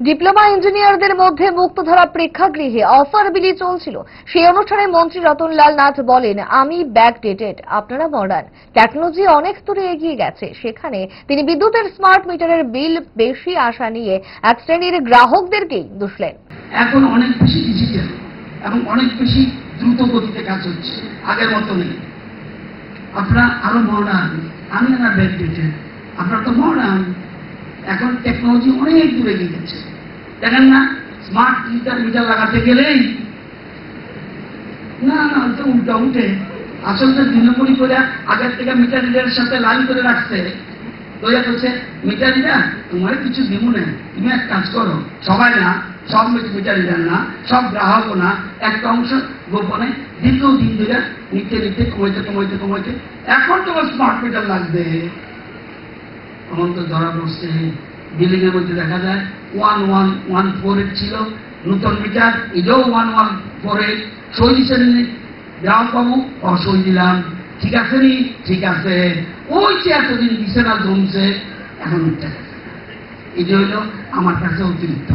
Diploma ইঞ্জিনিয়ারদের মধ্যে মুক্তধারা প্রেক্ষাগৃহে অফার বিলি চলছিল। সেই অনুষ্ঠানে মন্ত্রী রতনলাল নাথ বলেন, আমি ব্যাকডেটেড, আপনারা মডার্ন। টেকনোলজি অনেক স্তরে এগিয়ে গেছে। সেখানে তিনি বিদ্যুতের স্মার্ট মিটারের বিল বেশি আশা নিয়ে এক শ্রেণীর গ্রাহকদেরকেই দুষলেন। এখন অনেক বেশি ডিজিটাল এবং অনেক বেশি দ্রুত গতিতে কাজ হচ্ছে, আগের মতো নেই। আপনারা আরো মডার্ন, আমি না ব্যাকডেটেড, আপনারা তো মডার্ন। এখন টেকনোলজি অনেক দূরে এগিয়ে গেছে। দেখেন না, স্মার্ট মিটার লাগাতে গেলেই না উল্টা উঠে আসলে দিনপরি করে আগের থেকে মিটার রিডারের সাথে লাইন করে রাখছে। দয়া করছে মিটার রিডার তোমার কিছু দিব না, তুমি এক কাজ করো, সবাই না, সব মিটার রিডার না, সব গ্রাহকও না, একটা অংশ গোপনে দ্বিতীয় দিন ধরে নিতে নিতে কমাইতে এখন তোমার স্মার্ট মিটার লাগবে। তখন তো ধরা পড়ছে। বিল্ডিং এর মধ্যে দেখা যায় 1114 ছিল নতুন মিটার, এটাও 1148। সই দিচ্ছেন গ্রাম পাবো, অসই দিলাম, ঠিক আছে নি, ঠিক আছে। ওই যে এতদিন বিছানা জমছে, এখন উঠতে গেছে। এটা হইল আমার কাছে অতিরিক্ত।